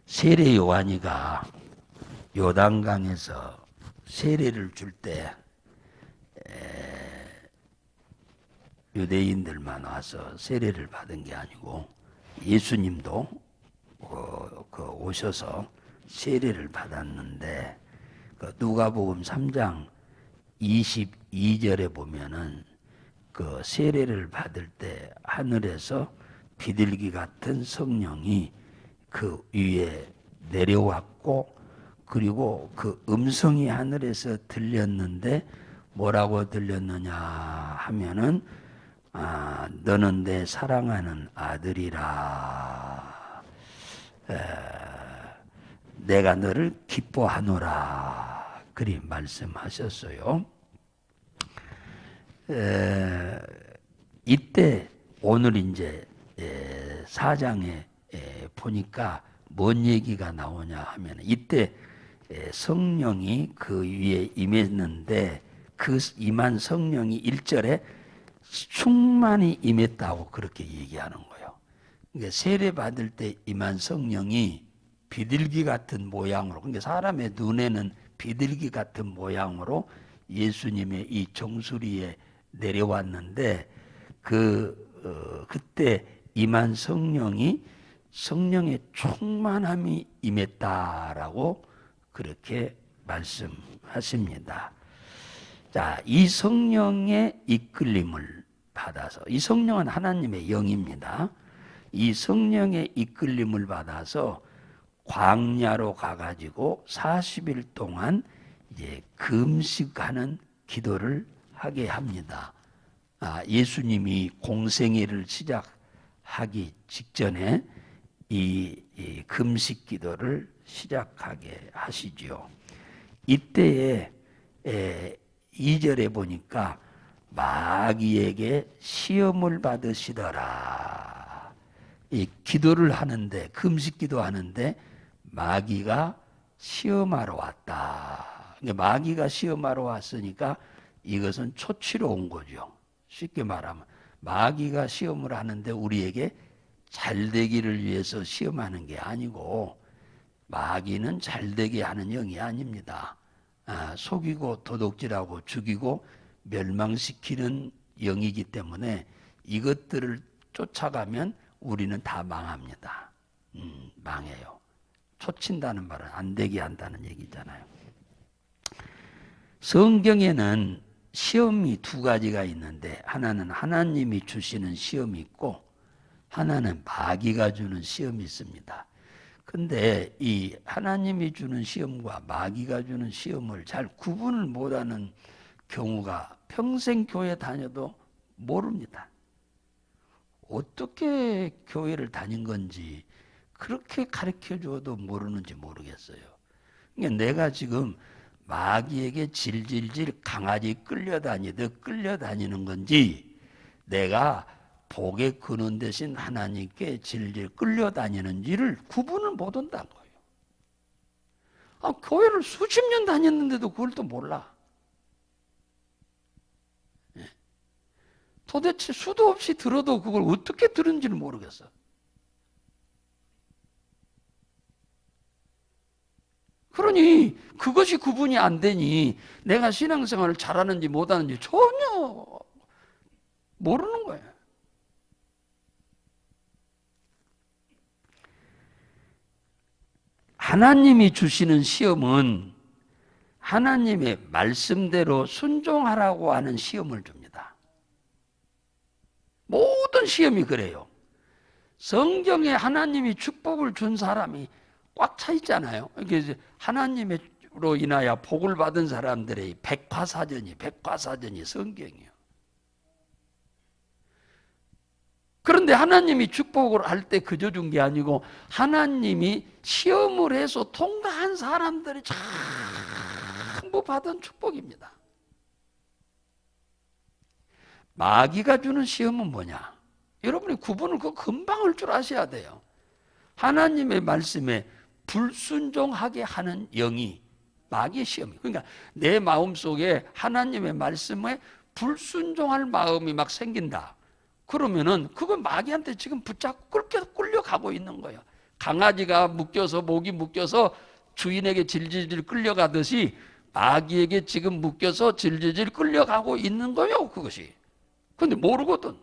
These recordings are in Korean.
세례 요한이가 요단강에서 세례를 줄 때 유대인들만 와서 세례를 받은 게 아니고 예수님도 오셔서 세례를 받았는데 누가복음 3장 22절에 보면은 그 세례를 받을 때 하늘에서 비둘기 같은 성령이 그 위에 내려왔고, 그리고 그 음성이 하늘에서 들렸는데 뭐라고 들렸느냐 하면은 너는 내 사랑하는 아들이라, 내가 너를 기뻐하노라, 그리 말씀하셨어요. 이때 오늘 이제 4장에 보니까 뭔 얘기가 나오냐 하면, 이때 성령이 그 위에 임했는데 그 임한 성령이 1절에 충만히 임했다고 그렇게 얘기하는 거예요. 그러니까 세례 받을 때 임한 성령이 비둘기 같은 모양으로, 그러니까 사람의 눈에는 비둘기 같은 모양으로 예수님의 이 정수리에 내려왔는데 그때 임한 성령이 성령의 충만함이 임했다라고 그렇게 말씀하십니다. 자, 이 성령의 이끌림을 받아서, 이 성령은 하나님의 영입니다. 이 성령의 이끌림을 받아서 광야로 가가지고 40일 동안 이제 금식하는 기도를 하게 합니다. 예수님이 공생애를 시작하기 직전에 이 금식 기도를 시작하게 하시죠. 이때에 2절에 보니까 마귀에게 시험을 받으시더라. 이 기도를 하는데, 금식 기도하는데 마귀가 시험하러 왔다. 마귀가 시험하러 왔으니까 이것은 초치로 온 거죠. 쉽게 말하면 마귀가 시험을 하는데 우리에게 잘되기를 위해서 시험하는 게 아니고, 마귀는 잘되게 하는 영이 아닙니다. 속이고 도둑질하고 죽이고 멸망시키는 영이기 때문에 이것들을 쫓아가면 우리는 다 망합니다. 망해요. 초친다는 말은 안 되게 한다는 얘기잖아요. 성경에는 시험이 두 가지가 있는데, 하나는 하나님이 주시는 시험이 있고 하나는 마귀가 주는 시험이 있습니다. 근데 이 하나님이 주는 시험과 마귀가 주는 시험을 잘 구분을 못하는 경우가 평생 교회 다녀도 모릅니다. 어떻게 교회를 다닌 건지 그렇게 가르쳐 줘도 모르는지 모르겠어요. 그러니까 내가 지금 마귀에게 질질질 강아지 끌려다니듯 끌려다니는 건지, 내가 복에 그는 대신 하나님께 질질 끌려다니는지를 구분을 못한다는 거예요. 교회를 수십 년 다녔는데도 그걸 또 몰라. 도대체 수도 없이 들어도 그걸 어떻게 들은지를 모르겠어. 그러니 그것이 구분이 안 되니 내가 신앙생활을 잘하는지 못하는지 전혀 모르는 거예요. 하나님이 주시는 시험은 하나님의 말씀대로 순종하라고 하는 시험을 줍니다. 모든 시험이 그래요. 성경에 하나님이 축복을 준 사람이 꽉 차 있잖아요. 하나님으로 인하여 복을 받은 사람들의 백과사전이 성경이에요. 그런데 하나님이 축복을 할 때 그저 준 게 아니고, 하나님이 시험을 해서 통과한 사람들이 전부 받은 축복입니다. 마귀가 주는 시험은 뭐냐? 여러분이 구분을 금방 할 줄 아셔야 돼요. 하나님의 말씀에 불순종하게 하는 영이 마귀의 시험이에요. 그러니까 내 마음속에 하나님의 말씀에 불순종할 마음이 막 생긴다. 그러면은 그건 마귀한테 지금 붙잡고 끌려가고 있는 거예요. 강아지가 묶여서 목이 묶여서 주인에게 질질질 끌려가듯이 마귀에게 지금 묶여서 질질질 끌려가고 있는 거예요, 그것이. 근데 모르거든.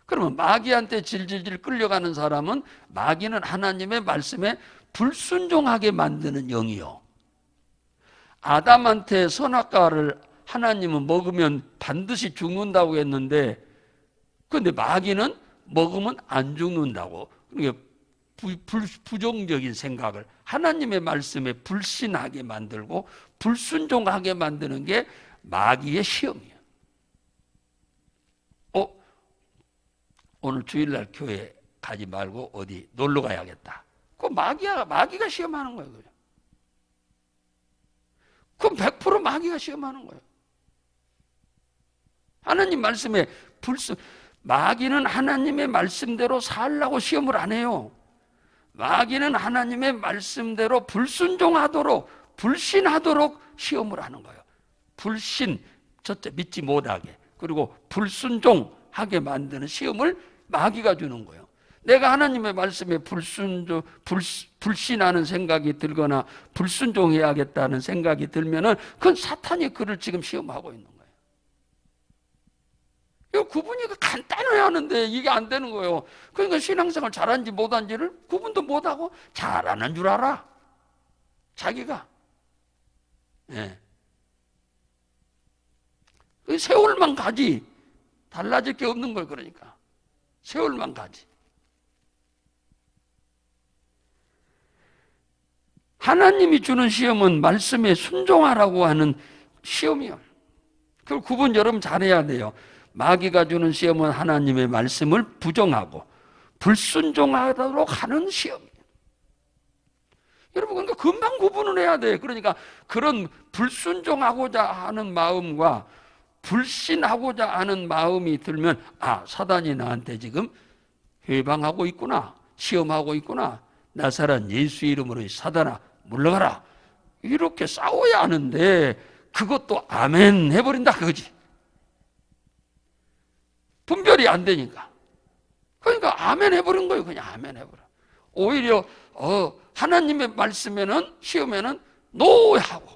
그러면 마귀한테 질질질 끌려가는 사람은 마귀는 하나님의 말씀에 불순종하게 만드는 영이요. 아담한테 선악과를 하나님은 먹으면 반드시 죽는다고 했는데, 그런데 마귀는 먹으면 안 죽는다고. 그러니까 부정적인 생각을 하나님의 말씀에 불신하게 만들고 불순종하게 만드는 게 마귀의 시험이에요. 오늘 주일날 교회 가지 말고 어디 놀러 가야겠다. 그건 마귀가 시험하는 거예요. 그럼 100% 마귀가 시험하는 거예요. 하나님 말씀에 마귀는 하나님의 말씀대로 살라고 시험을 안 해요. 마귀는 하나님의 말씀대로 불순종하도록, 불신하도록 시험을 하는 거예요. 불신, 첫째 믿지 못하게, 그리고 불순종하게 만드는 시험을 마귀가 주는 거예요. 내가 하나님의 말씀에 불신하는 생각이 들거나 불순종해야겠다는 생각이 들면은 그건 사탄이 그를 지금 시험하고 있는 거예요. 이거 구분이 간단해야 하는데 이게 안 되는 거예요. 그러니까 신앙생활 잘한지 못한지를 구분도 못하고 잘하는 줄 알아. 자기가. 예. 세월만 가지. 달라질 게 없는 걸 그러니까. 세월만 가지. 하나님이 주는 시험은 말씀에 순종하라고 하는 시험이요. 그걸 구분 여러분 잘해야 돼요. 마귀가 주는 시험은 하나님의 말씀을 부정하고 불순종하도록 하는 시험이에요. 여러분, 그러니까 금방 구분을 해야 돼. 그러니까 그런 불순종하고자 하는 마음과 불신하고자 하는 마음이 들면, 사단이 나한테 지금 회방하고 있구나, 시험하고 있구나, 나사렛 예수 이름으로 사단아 물러가라, 이렇게 싸워야 하는데 그것도 아멘 해버린다 그거지. 분별이 안 되니까. 그러니까 아멘 해버린 거예요. 그냥 아멘 해버려. 오히려 하나님의 말씀에는, 시험에는 노하고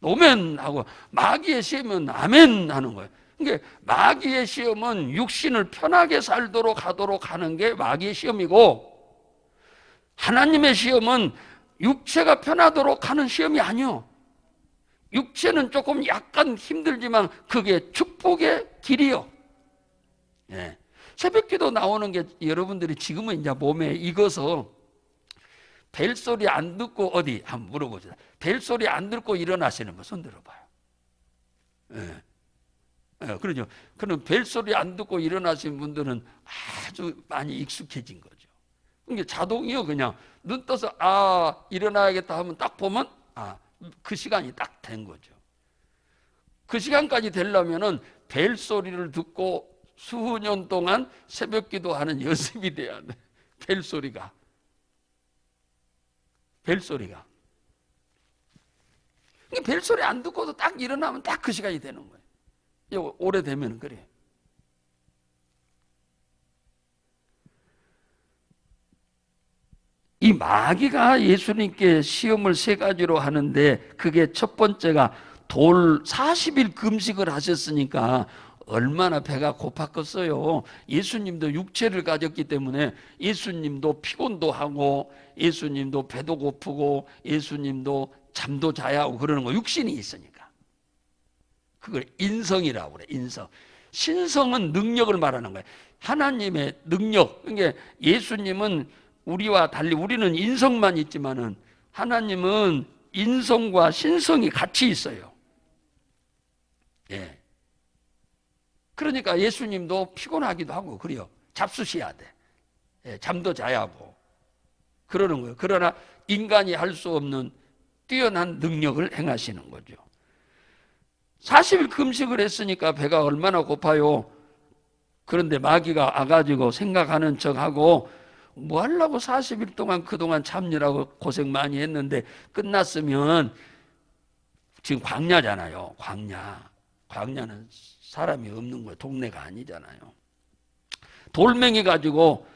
노멘하고, 마귀의 시험은 아멘 하는 거예요. 그러니까 마귀의 시험은 육신을 편하게 살도록 하도록 하는 게 마귀의 시험이고, 하나님의 시험은 육체가 편하도록 하는 시험이 아니요. 육체는 조금 약간 힘들지만 그게 축복의 길이요. 예. 새벽기도 나오는 게 여러분들이 지금은 이제 몸에 익어서 벨소리 안 듣고 어디 한번 물어보세요. 벨소리 안 듣고 일어나시는 분 손 들어봐요. 예. 예, 그러죠. 그럼 벨소리 안 듣고 일어나신 분들은 아주 많이 익숙해진 거죠. 그게 자동이요. 그냥 눈 떠서 일어나야겠다 하면 딱 보면 그 시간이 딱 된 거죠. 그 시간까지 되려면은 벨소리를 듣고 수년 동안 새벽기도 하는 연습이 돼야 돼. 벨소리가. 벨소리 안 듣고도 딱 일어나면 딱 그 시간이 되는 거예요. 오래되면 그래. 이 마귀가 예수님께 시험을 3가지로 하는데, 그게 첫 번째가 40일 금식을 하셨으니까 얼마나 배가 고팠겠어요. 예수님도 육체를 가졌기 때문에 예수님도 피곤도 하고, 예수님도 배도 고프고, 예수님도 잠도 자야 하고 그러는 거, 육신이 있으니까. 그걸 인성이라고 그래. 인성. 신성은 능력을 말하는 거예요. 하나님의 능력. 그러니까 예수님은 우리와 달리, 우리는 인성만 있지만은 하나님은 인성과 신성이 같이 있어요. 예. 그러니까 예수님도 피곤하기도 하고 그래요. 잡수셔야 돼. 예, 잠도 자야 하고 그러는 거예요. 그러나 인간이 할 수 없는 뛰어난 능력을 행하시는 거죠. 40일 금식을 했으니까 배가 얼마나 고파요. 그런데 마귀가 와가지고 생각하는 척하고, 뭐 하려고 40일 동안 그동안 참느라고 고생 많이 했는데 끝났으면, 지금 광야잖아요. 광야는 사람이 없는 거예요. 동네가 아니잖아요. 돌멩이 가지고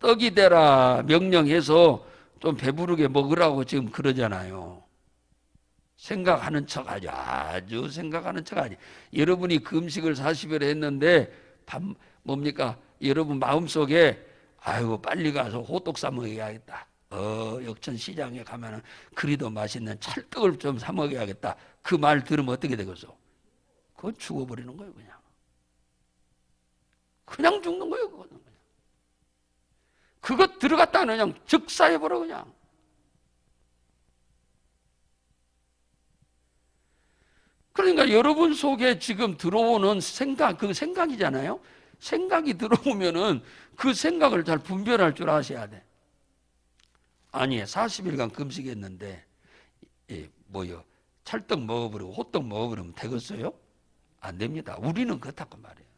떡이 되라 명령해서 좀 배부르게 먹으라고 지금 그러잖아요. 생각하는 척하죠. 아주 생각하는 척하지. 여러분이 그 음식을 40일 했는데 뭡니까? 여러분 마음속에 아이고 빨리 가서 호떡 사 먹어야겠다. 역천 시장에 가면은 그리도 맛있는 찰떡을 좀 사 먹어야겠다. 그 말 들으면 어떻게 되겠어? 그건 죽어버리는 거예요, 그냥. 그냥 죽는 거예요, 그거는. 그것 들어갔다 그냥 즉사해버려, 그냥. 그러니까 여러분 속에 지금 들어오는 생각, 그 생각이잖아요. 생각이 들어오면은 그 생각을 잘 분별할 줄 아셔야 돼. 아니, 40일간 금식했는데, 찰떡 먹어버리고 호떡 먹어버리면 되겠어요? 안 됩니다. 우리는 그렇다고 말이에요.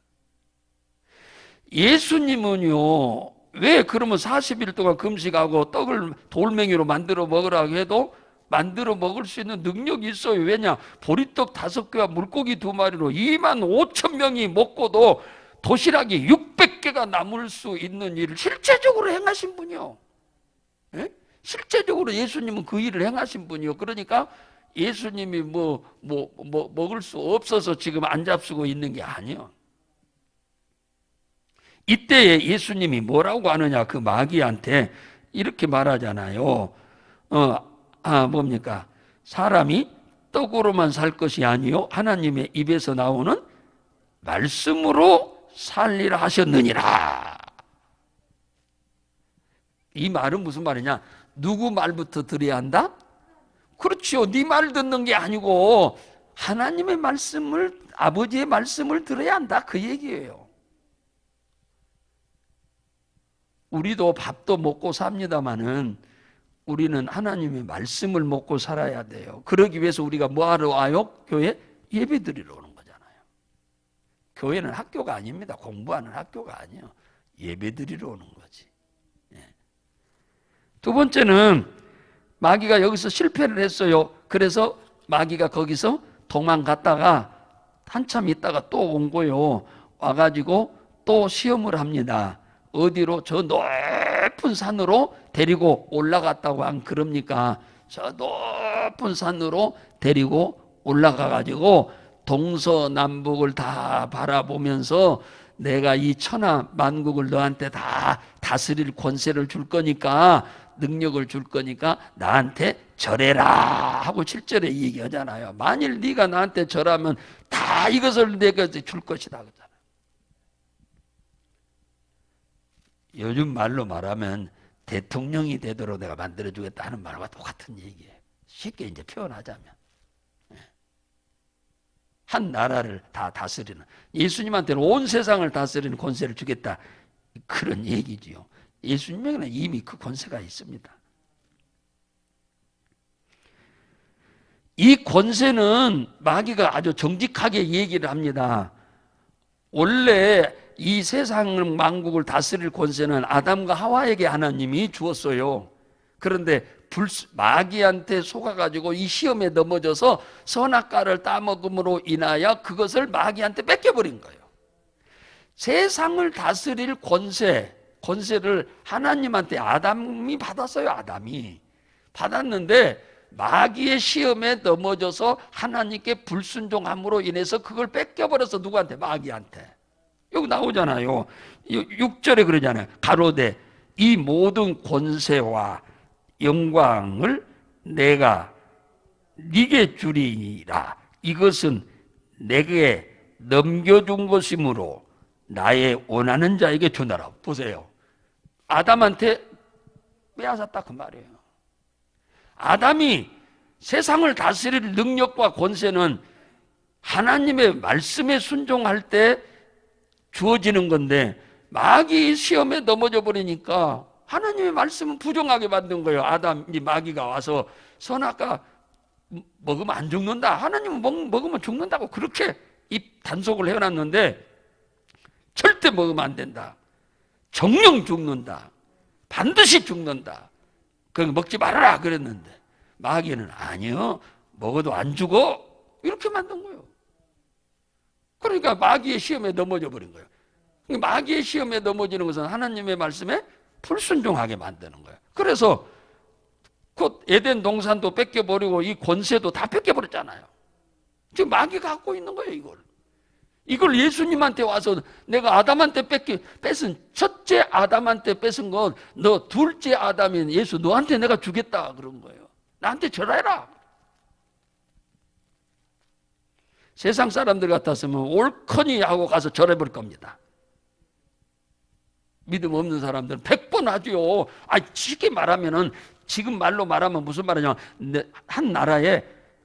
예수님은요, 왜 그러면 40일 동안 금식하고 떡을 돌멩이로 만들어 먹으라고 해도 만들어 먹을 수 있는 능력이 있어요. 왜냐? 보리떡 5개와 물고기 2마리로 2만 5천 명이 먹고도 도시락이 600개가 남을 수 있는 일을 실제적으로 행하신 분이요. 예? 실제적으로 예수님은 그 일을 행하신 분이요. 그러니까 예수님이 먹을 수 없어서 지금 안 잡수고 있는 게 아니요. 이때에 예수님이 뭐라고 하느냐, 그 마귀한테 이렇게 말하잖아요. 뭡니까? 사람이 떡으로만 살 것이 아니요 하나님의 입에서 나오는 말씀으로 살리라 하셨느니라. 이 말은 무슨 말이냐? 누구 말부터 들어야 한다? 그렇죠. 네 말 듣는 게 아니고 하나님의 말씀을, 아버지의 말씀을 들어야 한다, 그 얘기예요. 우리도 밥도 먹고 삽니다마는 우리는 하나님의 말씀을 먹고 살아야 돼요. 그러기 위해서 우리가 뭐하러 와요? 교회? 예배 드리러 오는 거잖아요. 교회는 학교가 아닙니다. 공부하는 학교가 아니에요. 예배 드리러 오는 거지. 두 번째는 마귀가 여기서 실패를 했어요. 그래서 마귀가 거기서 도망갔다가 한참 있다가 또 온 거예요. 와가지고 또 시험을 합니다. 어디로? 저 높은 산으로 데리고 올라갔다고 안 그럽니까? 저 높은 산으로 데리고 올라가가지고 동서남북을 다 바라보면서 내가 이 천하 만국을 너한테 다 다스릴 권세를 줄 거니까, 능력을 줄 거니까 나한테 절해라 하고 7절에 얘기하잖아요. 만일 네가 나한테 절하면 다 이것을 내가 줄 것이다. 요즘 말로 말하면 대통령이 되도록 내가 만들어주겠다 하는 말과 똑같은 얘기예요. 쉽게 이제 표현하자면. 한 나라를 다 다스리는, 예수님한테는 온 세상을 다스리는 권세를 주겠다, 그런 얘기지요. 예수님에게는 이미 그 권세가 있습니다. 이 권세는 마귀가 아주 정직하게 얘기를 합니다. 원래 이 세상 만국을 다스릴 권세는 아담과 하와에게 하나님이 주었어요. 그런데 마귀한테 속아가지고 이 시험에 넘어져서 선악과를 따먹음으로 인하여 그것을 마귀한테 뺏겨버린 거예요. 세상을 다스릴 권세를 하나님한테 아담이 받았어요. 아담이 받았는데 마귀의 시험에 넘어져서 하나님께 불순종함으로 인해서 그걸 뺏겨버려서 누구한테? 마귀한테. 여기 나오잖아요. 6절에 그러잖아요. 가로되 이 모든 권세와 영광을 내가 네게 주리라. 이것은 내게 넘겨준 것이므로 나의 원하는 자에게 주노라. 보세요. 아담한테 빼앗았다 그 말이에요. 아담이 세상을 다스릴 능력과 권세는 하나님의 말씀에 순종할 때 주어지는 건데 마귀 시험에 넘어져 버리니까 하나님의 말씀은 부정하게 만든 거예요. 아담이, 마귀가 와서 선악과 먹으면 안 죽는다, 하나님은 먹으면 죽는다고 그렇게 입 단속을 해놨는데 절대 먹으면 안 된다, 정령 죽는다, 반드시 죽는다, 그건 먹지 말아라 그랬는데 마귀는 아니요, 먹어도 안 죽어, 이렇게 만든 거예요. 그러니까 마귀의 시험에 넘어져 버린 거예요. 마귀의 시험에 넘어지는 것은 하나님의 말씀에 불순종하게 만드는 거예요. 그래서 곧 에덴 동산도 뺏겨버리고 이 권세도 다 뺏겨버렸잖아요. 지금 마귀가 갖고 있는 거예요, 이걸. 이걸 예수님한테 와서 내가 아담한테 뺏은 첫째 아담한테 뺏은 건 너 둘째 아담인 예수 너한테 내가 주겠다 그런 거예요. 나한테 절해라. 세상 사람들 같았으면 옳거니 하고 가서 절해버릴 겁니다. 믿음 없는 사람들은 100번 하죠. 쉽게 말하면은 지금 말로 말하면 무슨 말이냐, 한 나라에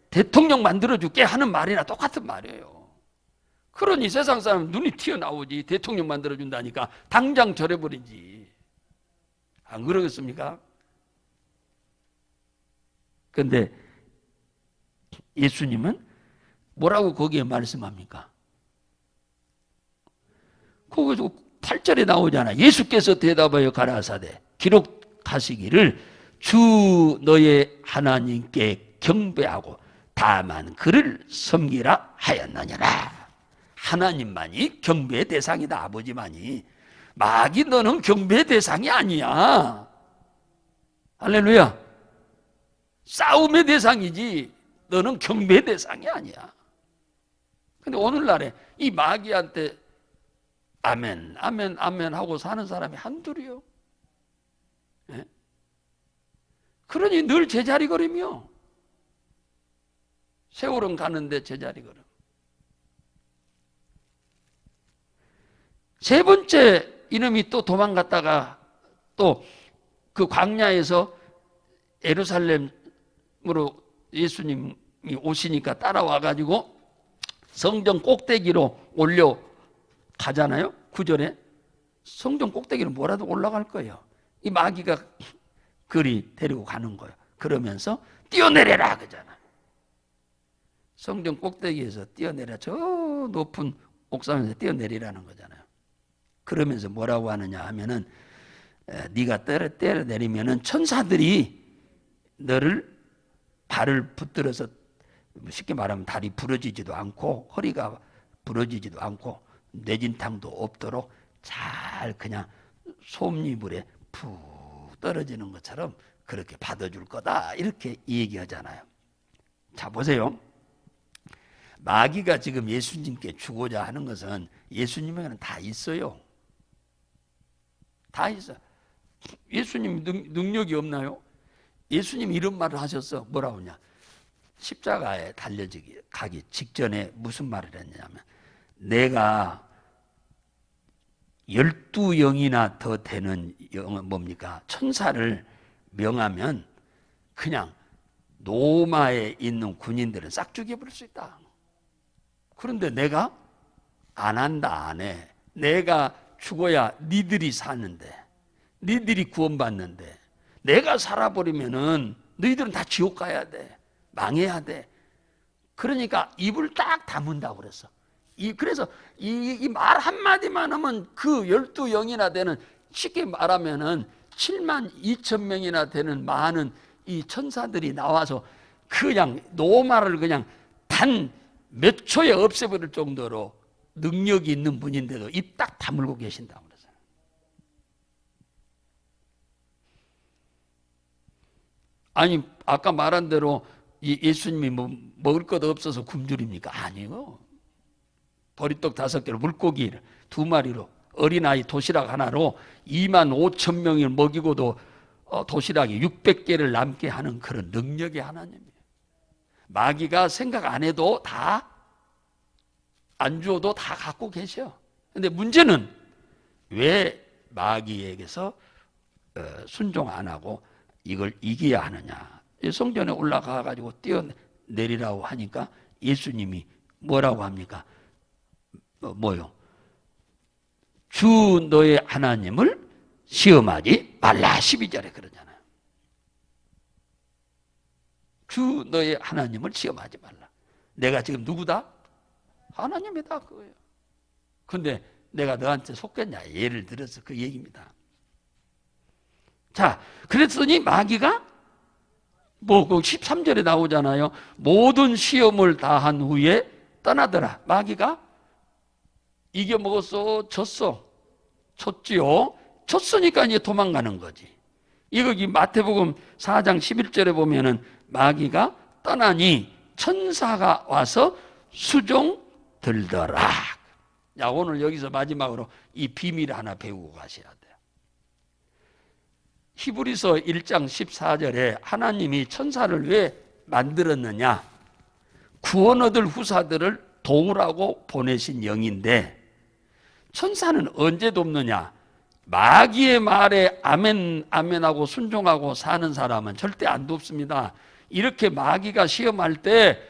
대통령 만들어줄게 하는 말이나 똑같은 말이에요. 그러니 세상 사람 눈이 튀어나오지. 대통령 만들어준다니까 당장 절해버리지. 안 그러겠습니까? 그런데 예수님은 뭐라고 거기에 말씀합니까? 거기서 8절에 나오잖아. 예수께서 대답하여 가라사대 기록하시기를 주 너의 하나님께 경배하고 다만 그를 섬기라 하였느니라. 하나님만이 경배의 대상이다. 아버지만이. 마귀 너는 경배의 대상이 아니야. 할렐루야. 싸움의 대상이지 너는 경배의 대상이 아니야. 근데 오늘날에 이 마귀한테 아멘 아멘 아멘 하고 사는 사람이 한둘이요. 네? 그러니 늘 제자리 걸음이요. 세월은 가는데 제자리 걸음. 세 번째 이놈이 또 도망갔다가 또 그 광야에서 예루살렘으로 예수님이 오시니까 따라와가지고 성전 꼭대기로 올려가잖아요. 9절에 성전 꼭대기로 뭐라도 올라갈 거예요. 이 마귀가 그리 데리고 가는 거예요. 그러면서 뛰어내려라 그러잖아. 성전 꼭대기에서 뛰어내려 저 높은 옥상에서 뛰어내리라는 거잖아요. 그러면서 뭐라고 하느냐 하면은 네가 때려내리면은 천사들이 너를 발을 붙들어서 쉽게 말하면 다리 부러지지도 않고 허리가 부러지지도 않고 뇌진탕도 없도록 잘 그냥 솜니물에 푹 떨어지는 것처럼 그렇게 받아줄 거다 이렇게 얘기하잖아요. 자 보세요. 마귀가 지금 예수님께 주고자 하는 것은 예수님에게는 다 있어요. 다 있어. 예수님 능력이 없나요? 예수님 이런 말을 하셨어. 뭐라고 하냐? 십자가에 가기 직전에 무슨 말을 했냐면 내가 12영이나 더 되는 영은 뭡니까? 천사를 명하면 그냥 로마에 있는 군인들은 싹 죽여버릴 수 있다. 그런데 내가 안 한다 안 해. 내가 죽어야 니들이 사는데 니들이 구원받는데 내가 살아버리면은 너희들은 다 지옥 가야 돼. 망해야 돼. 그러니까 입을 딱 다문다고 그랬어. 그래서 이 말 한마디만 하면 그 12영이나 되는 쉽게 말하면은 7만 2천 명이나 되는 많은 이 천사들이 나와서 그냥 노마를 그냥 단 몇 초에 없애버릴 정도로 능력이 있는 분인데도 입 딱 다물고 계신다고 그러잖아요. 아니 아까 말한 대로 예수님이 뭐 먹을 것 없어서 굶주립니까? 아니요. 보리떡 5개로 물고기 2마리로 어린아이 도시락 하나로 2만 5천 명을 먹이고도 도시락이 600개를 남게 하는 그런 능력의 하나님이에요. 마귀가 생각 안 해도 다 안 주어도 다 갖고 계셔. 근데 문제는 왜 마귀에게서 순종 안 하고 이걸 이겨야 하느냐. 성전에 올라가 가지고 뛰어내리라고 하니까 예수님이 뭐라고 합니까? 뭐요? 주 너의 하나님을 시험하지 말라. 12절에 그러잖아요. 주 너의 하나님을 시험하지 말라. 내가 지금 누구다? 하나님이다 그거예요. 근데 내가 너한테 속겠냐? 예를 들어서 그 얘기입니다. 자, 그랬더니 마귀가 뭐 그 13절에 나오잖아요. 모든 시험을 다한 후에 떠나더라. 마귀가 이겨먹었어? 졌어? 졌지요. 쳤으니까 이제 도망가는 거지. 이거 마태복음 4장 11절에 보면은 마귀가 떠나니 천사가 와서 수종 들더라. 야, 오늘 여기서 마지막으로 이 비밀 하나 배우고 가셔야 돼요. 히브리서 1장 14절에 하나님이 천사를 왜 만들었느냐? 구원 얻을 후사들을 도우라고 보내신 영인데, 천사는 언제 돕느냐? 마귀의 말에 아멘 아멘하고 순종하고 사는 사람은 절대 안 돕습니다. 이렇게 마귀가 시험할 때,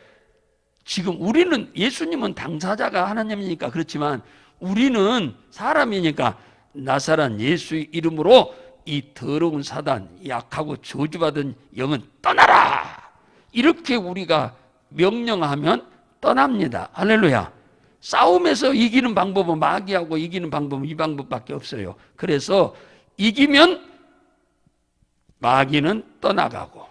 지금 우리는, 예수님은 당사자가 하나님이니까 그렇지만 우리는 사람이니까 나사렛 예수의 이름으로 이 더러운 사단, 약하고 저주받은 영은 떠나라, 이렇게 우리가 명령하면 떠납니다. 할렐루야. 싸움에서 이기는 방법은, 마귀하고 이기는 방법은 이 방법밖에 없어요. 그래서 이기면 마귀는 떠나가고,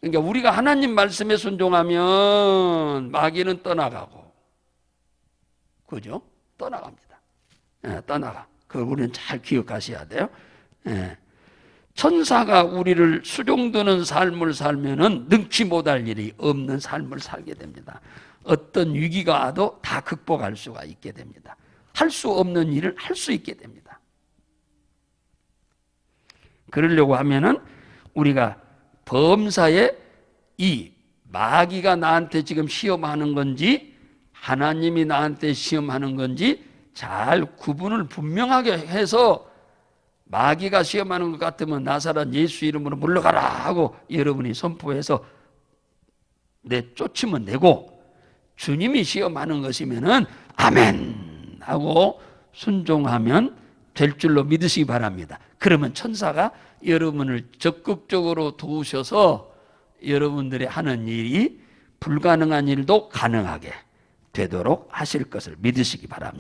그러니까 우리가 하나님 말씀에 순종하면 마귀는 떠나가고, 그죠? 떠나갑니다. 떠나가. 그걸 우리는 잘 기억하셔야 돼요. 천사가 우리를 수종드는 삶을 살면은 능치 못할 일이 없는 삶을 살게 됩니다. 어떤 위기가 와도 다 극복할 수가 있게 됩니다. 할 수 없는 일을 할 수 있게 됩니다. 그러려고 하면은 우리가 범사에 이 마귀가 나한테 지금 시험하는 건지 하나님이 나한테 시험하는 건지 잘 구분을 분명하게 해서, 마귀가 시험하는 것 같으면 나사렛 예수 이름으로 물러가라 하고 여러분이 선포해서 쫓으면 되고, 주님이 시험하는 것이면은 아멘 하고 순종하면 될 줄로 믿으시기 바랍니다. 그러면 천사가 여러분을 적극적으로 도우셔서 여러분들이 하는 일이 불가능한 일도 가능하게 되도록 하실 것을 믿으시기 바랍니다.